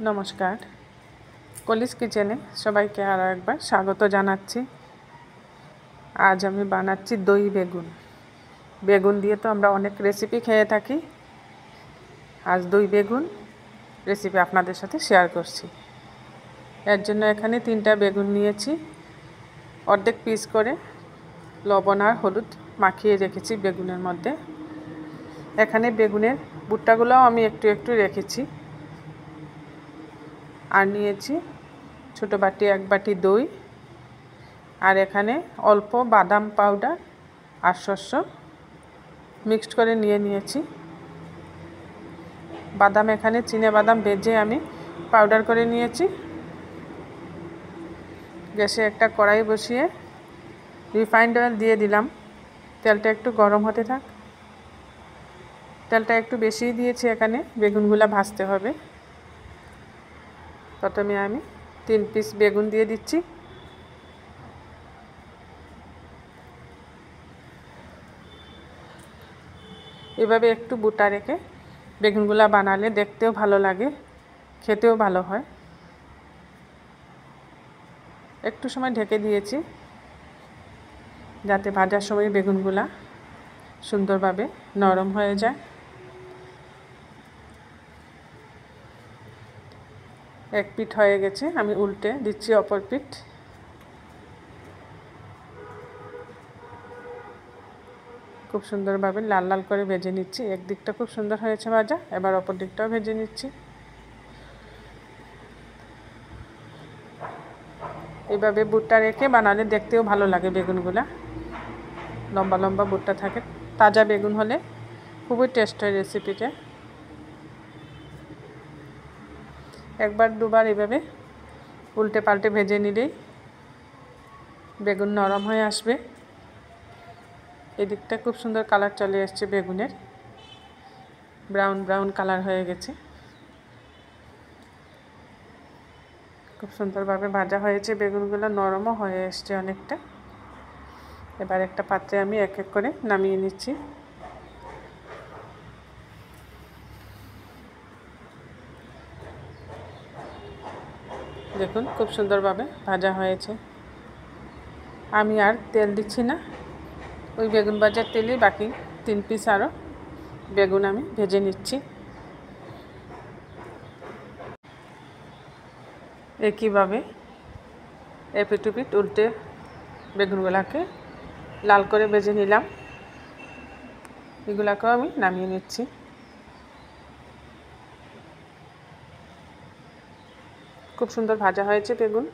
নমস্কার, কলিস কিচেনে সবাইকে আরও একবার স্বাগত জানাচ্ছি। আজ আমি বানাচ্ছি দই বেগুন। বেগুন দিয়ে তো আমরা অনেক রেসিপি খেয়ে থাকি। আজ দই বেগুন রেসিপি আপনাদের সাথে শেয়ার করছি। এর জন্য এখানে 3টা বেগুন নিয়েছি। অর্ধেক পিস করে লবণ আর হলুদ মাখিয়ে রেখেছি বেগুনের মধ্যে। এখানে বেগুনের বুট্টাগুলোও আমি একটু একটু রেখেছি। আর নিয়েছি ছোটো বাটি 1 বাটি দই, আর এখানে অল্প বাদাম পাউডার আর শস্য মিক্সড করে নিয়েছি। বাদাম এখানে চিনে বাদাম ভেজে আমি পাউডার করে নিয়েছি। গ্যাসে একটা কড়াই বসিয়ে রিফাইন্ড অয়েল দিয়ে দিলাম। তেলটা একটু গরম হতে থাক। তেলটা একটু বেশিই দিয়েছি, এখানে বেগুনগুলো ভাজতে হবে। প্রথমে আমি 3 পিস বেগুন দিয়ে দিচ্ছি। এভাবে একটু বুটা রেখে বেগুনগুলো বানালে দেখতেও ভালো লাগে, খেতেও ভালো হয়। একটু সময় ঢেকে দিয়েছি যাতে ভাজার সময় বেগুনগুলো সুন্দরভাবে নরম হয়ে যায়। এক পিঠ হয়ে গেছে, আমি উল্টে দিচ্ছি অপর পিঠ। খুব সুন্দরভাবে লাল লাল করে ভেজে নিচ্ছি। একদিকটা খুব সুন্দর হয়েছে ভাজা, এবার অপর দিকটাও ভেজে নিচ্ছি। এইভাবে বুটটা রেখে বানালে দেখতেও ভালো লাগে। বেগুনগুলা লম্বা লম্বা বুটটা থাকে। তাজা বেগুন হলে খুবই টেস্ট হয় রেসিপিটা। একবার দুবার এভাবে উল্টে পাল্টে ভেজে নিলেই বেগুন নরম হয়ে আসবে। এদিকটা খুব সুন্দর কালার চলে এসছে, বেগুনের ব্রাউন ব্রাউন কালার হয়ে গেছে। খুব সুন্দরভাবে ভাজা হয়েছে, বেগুনগুলো নরমও হয়ে এসছে অনেকটা। এবার একটা পাত্রে আমি এক এক করে নামিয়ে নিচ্ছি। দেখুন খুব সুন্দরভাবে ভাজা হয়েছে। আমি আর তেল দিচ্ছি না, ওই বেগুন ভাজার তেলেই বাকি 3 পিস আরও বেগুন আমি ভেজে নিচ্ছি। একইভাবে এপিট ওপিট উল্টে বেগুনগুলোকে লাল করে ভেজে নিলাম। এগুলোকেও আমি নামিয়ে নিচ্ছি। খুব সুন্দর ভাজা হয়েছে বেগুন।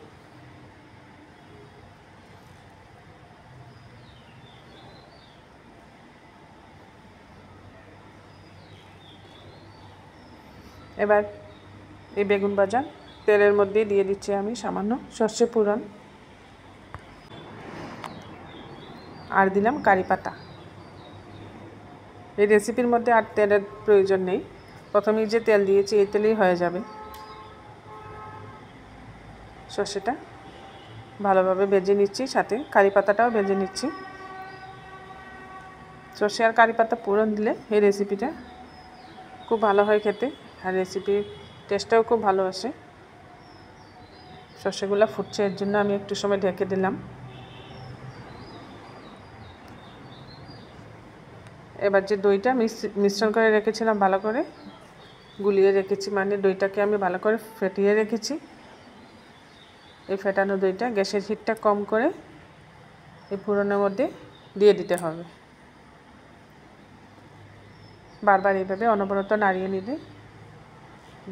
এবার এই বেগুন ভাজা তেলের মধ্যে দিয়ে দিচ্ছি আমি সামান্য সর্ষে ফোড়ন, আর দিলাম কারি পাতা। এই রেসিপির মধ্যে আর তেলের প্রয়োজন নেই, প্রথমেই যে তেল দিয়েছি এই তেলেই হয়ে যাবে। সর্ষেটা ভালোভাবে ভেজে নিচ্ছি, সাথে কারি পাতাটাও ভেজে নিচ্ছি। সর্ষে আর কারি পাতা ফোড়ন দিলে এই রেসিপিটা খুব ভালো হয় খেতে, আর রেসিপির টেস্টটাও খুব ভালো আসে। সর্ষেগুলো ফুটছে, এর জন্য আমি একটু সময় ঢেকে দিলাম। এবার যে দইটা মিশ্রণ করে রেখেছিলাম, ভালো করে গুলিয়ে রেখেছি, মানে দইটাকে আমি ভালো করে ফেটিয়ে রেখেছি। এই ফেটানো দইটা গ্যাসের হিটটা কম করে এই ফোড়নের মধ্যে দিয়ে দিতে হবে। বারবার এইভাবে অনবরত নাড়িয়ে নিলে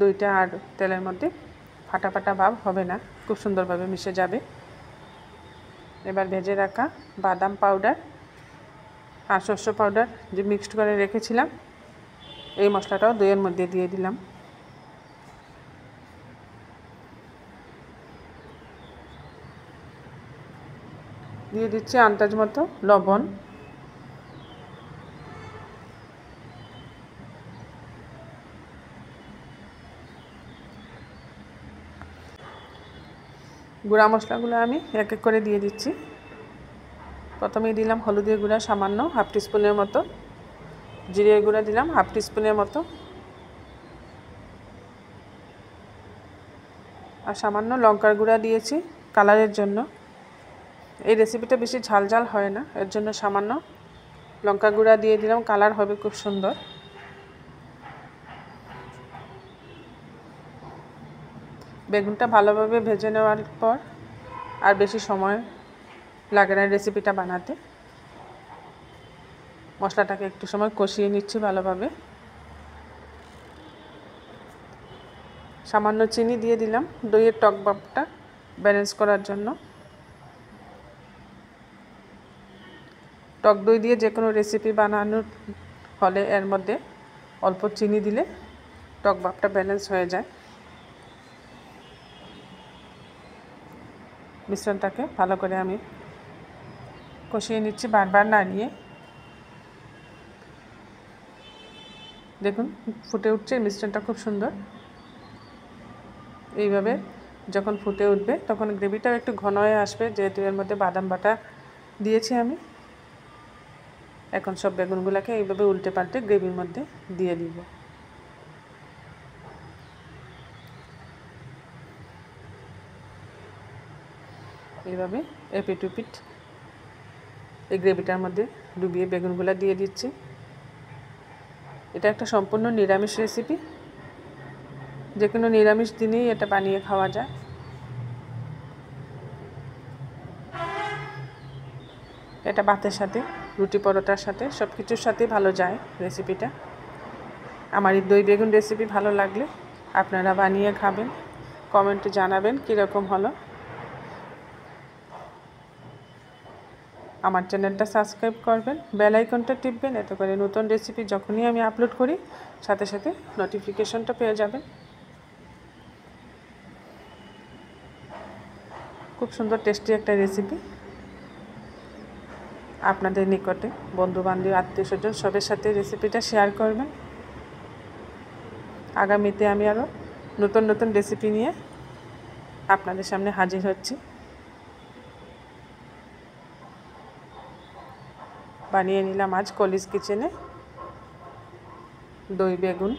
দইটা আর তেলের মধ্যে ফাটা ফাটা ভাব হবে না, খুব সুন্দরভাবে মিশে যাবে। এবার ভেজে রাখা বাদাম পাউডার আর শস্য পাউডার যে মিক্সড করে রেখেছিলাম, এই মশলাটাও দইয়ের মধ্যে দিয়ে দিলাম। দিয়ে দিচ্ছি আন্দাজ মতো লবণ। গুঁড়া মশলাগুলো আমি এক এক করে দিয়ে দিচ্ছি। প্রথমেই দিলাম হলুদের গুঁড়া সামান্য হাফ টিস্পুনের মতো, জিরে গুঁড়া দিলাম হাফ টিস্পুনের মতো, আর সামান্য লঙ্কার গুঁড়া দিয়েছি কালারের জন্য। এই রেসিপিটা বেশি ঝাল ঝাল হয় না, এর জন্য সামান্য লঙ্কা গুঁড়া দিয়ে দিলাম, কালার হবে খুব সুন্দর। বেগুনটা ভালোভাবে ভেজে নেওয়ার পর আর বেশি সময় লাগে না রেসিপিটা বানাতে। মশলাটাকে একটু সময় কষিয়ে নিচ্ছি ভালোভাবে। সামান্য চিনি দিয়ে দিলাম দইয়ের টক ভাবটা ব্যালেন্স করার জন্য। টক দই দিয়ে যে কোনো রেসিপি বানানোর হলে এর মধ্যে অল্প চিনি দিলে টক ভাবটা ব্যালেন্স হয়ে যায়। মিশ্রণটাকে ভালো করে আমি কষিয়ে নিচ্ছি বারবার নাড়িয়ে। দেখুন ফুটে উঠছে, মিশ্রণটা খুব সুন্দর। এইভাবে যখন ফুটে উঠবে তখন গ্রেভিটাও একটু ঘন হয়ে আসবে, যেহেতু এর মধ্যে বাদাম বাটা দিয়েছি আমি। এখন সব বেগুনগুলোকে এইভাবে উল্টে পাল্টে গ্রেভির মধ্যে দিয়ে দিব। এইভাবে এপিট উপিট এই গ্রেভিটার মধ্যে ডুবিয়ে বেগুনগুলো দিয়ে দিচ্ছি। এটা একটা সম্পূর্ণ নিরামিষ রেসিপি, যে কোনো নিরামিষ দিনেই এটা বানিয়ে খাওয়া যায়। এটা ভাতের সাথে, রুটি পরোটার সাথে, সব কিছুর সাথেই ভালো যায় রেসিপিটা। আমার এই দই বেগুন রেসিপি ভালো লাগলে আপনারা বানিয়ে খাবেন, কমেন্টে জানাবেন কীরকম হলো। আমার চ্যানেলটা সাবস্ক্রাইব করবেন, বেল আইকনটা টিপবেন, এতে করে নতুন রেসিপি যখনই আমি আপলোড করি সাথে সাথে নোটিফিকেশনটা পেয়ে যাবেন। খুব সুন্দর টেস্টি একটা রেসিপি। আপনাদের নিকটে বন্ধুবান্ধব আত্মীয় স্বজন সবার সাথে রেসিপিটা শেয়ার করবেন। আগামীতে আমি আরও নতুন নতুন রেসিপি নিয়ে আপনাদের সামনে হাজির হচ্ছি। বানিয়ে নিলাম আজ কলিজ কিচেনে দই বেগুন।